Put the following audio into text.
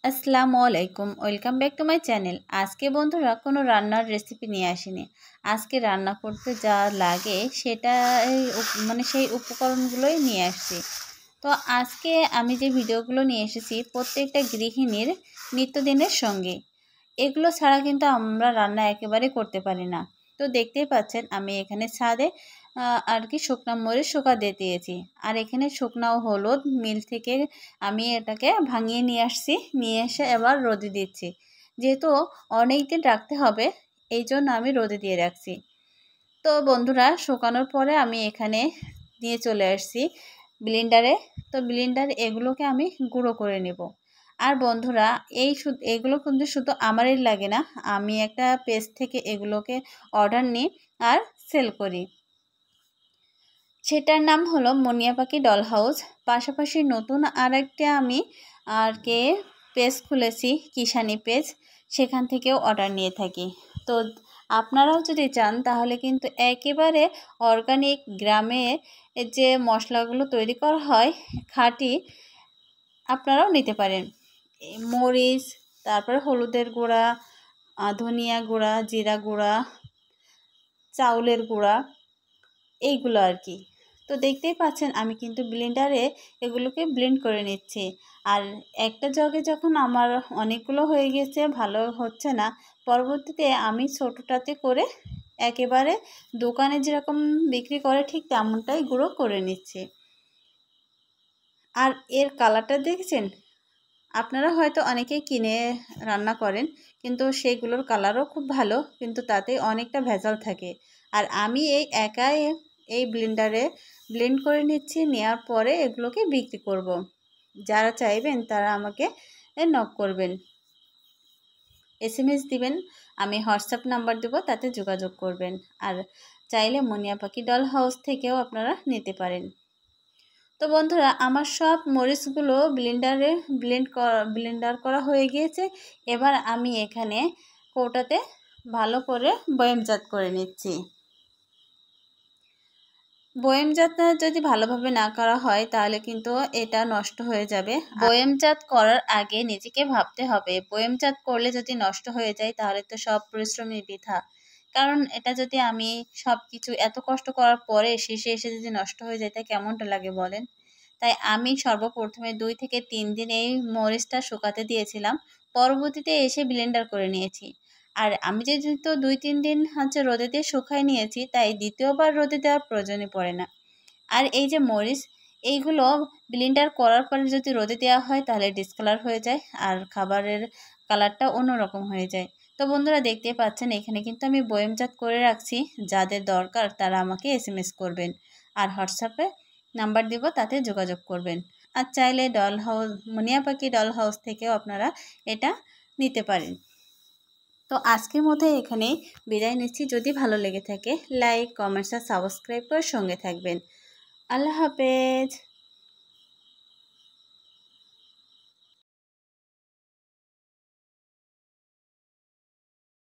আসসালামু আলাইকুম, welcome back to my channel. আজকে বন্ধুরা কোনো রান্নার রেসিপি নিয়ে আসিনি। আজকে রান্না করতে যা লাগে সেটা সেই উপকরণগুলোই নিয়ে আসছি। তো আজকে আমি যে ভিডিওগুলো নিয়ে এসেছি প্রত্যেকটা গৃহিণীর নিত্যদিনের সঙ্গে। এগুলো ছাড়া কিন্তু আমরা রান্না একেবারে করতে পারি না। তো দেখতেই পাচ্ছেন আমি এখানে ছাদে শুকনা মরিচ শুকাতে দিয়েছি। আর এখানে শুকনা হলুদ মিল থেকে আমি এটাকে ভাঙিয়ে নিয়ে আসছি, নিয়ে এসে এবার রোদে দিচ্ছি। যেহেতু অনেক দিন রাখতে হবে, এই জন্য আমি রোদে দিয়ে রাখছি। তো বন্ধুরা, শুকানোর পরে আমি এখানে নিয়ে চলে আসছি ব্লেন্ডারে। তো ব্লেন্ডারে এগুলোকে আমি গুঁড়ো করে নেব। আর বন্ধুরা, এগুলো কিন্তু শুধু আমারই লাগে না, আমি একটা পেজ থেকে এগুলোকে অর্ডার নিই আর সেল করি। সেটার নাম হলো মনিয়া পাখি ডল হাউস। পাশাপাশি নতুন আরেকটা আমি পেজ খুলেছি, কিষানি পেজ, সেখান থেকেও অর্ডার নিয়ে থাকি। তো আপনারাও যদি চান তাহলে কিন্তু একেবারে অর্গানিক গ্রামে যে মশলাগুলো তৈরি করা হয় খাঁটি, আপনারাও নিতে পারেন। মরিচ, তারপরে হলুদের গুঁড়া, ধনিয়া গুঁড়া, জিরা গুঁড়া, চাউলের গুঁড়া, এইগুলো আর কি। তো দেখতেই পাচ্ছেন আমি কিন্তু ব্লেন্ডারে এগুলোকে ব্লেন্ড করে নিচ্ছি। আর একটা জগে যখন আমার অনেকগুলো হয়ে গেছে, ভালো হচ্ছে না, পরবর্তীতে আমি ছোটোটাতে করে একেবারে দোকানে যেরকম বিক্রি করে ঠিক তেমনটাই গুঁড়ো করে নিচ্ছি। আর এর কালারটা দেখছেন? আপনারা হয়তো অনেকেই কিনে রান্না করেন, কিন্তু সেগুলোর কালারও খুব ভালো, কিন্তু তাতে অনেকটা ভেজাল থাকে। আর আমি একাই এই ব্লেন্ডারে ব্লেন্ড করে নিচ্ছি, নেওয়ার পরে এগুলোকে বিক্রি করব। যারা চাইবেন তারা আমাকে নক করবেন, SMS দিবেন, আমি হোয়াটসঅ্যাপ নাম্বার দেবো, তাতে যোগাযোগ করবেন। আর চাইলে মনিয়া পাখি ডল হাউস থেকেও আপনারা নিতে পারেন। তো বন্ধুরা, আমার সব মরিচগুলো ব্লেন্ডার করা হয়ে গিয়েছে। এবার আমি এখানে কৌটাতে ভালো করে বয়ামজাত করে নিচ্ছি। বয়ামজাত যদি ভালোভাবে না করা হয় তাহলে কিন্তু এটা নষ্ট হয়ে যাবে। বয়ামজাত করার আগে নিজেকে ভাবতে হবে, বয়ামজাত করলে যদি নষ্ট হয়ে যায় তাহলে তো সব পরিশ্রমই বৃথা। কারণ এটা যদি আমি সব কিছু এত কষ্ট করার পরে শেষে এসে যদি নষ্ট হয়ে যায় তা কেমনটা লাগে বলেন। তাই আমি সর্বপ্রথমে 2 থেকে 3 দিন এই মরিচটা শুকাতে দিয়েছিলাম। পরবর্তীতে এসে ব্লেন্ডার করে নিয়েছি। আর আমি যেহেতু 2-3 দিন রোদে দিয়ে শুকায় নিয়েছি, তাই দ্বিতীয়বার রোদে দেওয়ার প্রয়োজনই পড়ে না। আর এই যে মরিচ, এইগুলো ব্লেন্ডার করার পরে যদি রোদে দেওয়া হয় তাহলে ডিসকালার হয়ে যায়, আর খাবারের কালারটা অন্যরকম হয়ে যায়। তো বন্ধুরা, দেখতেই পাচ্ছেন এখানে কিন্তু আমি বয়ামজাত করে রাখছি। যাদের দরকার তারা আমাকে SMS করবেন, আর হোয়াটসঅ্যাপে নাম্বার দিব, তাতে যোগাযোগ করবেন। আর চাইলে মনিয়া পাখি ডল হাউস থেকেও আপনারা এটা নিতে পারেন। তো আজকের মধ্যে এখানেই বিদায় নিচ্ছি। যদি ভালো লেগে থাকে লাইক, কমেন্টস আর সাবস্ক্রাইব করে সঙ্গে থাকবেন। আল্লাহ হাফেজ।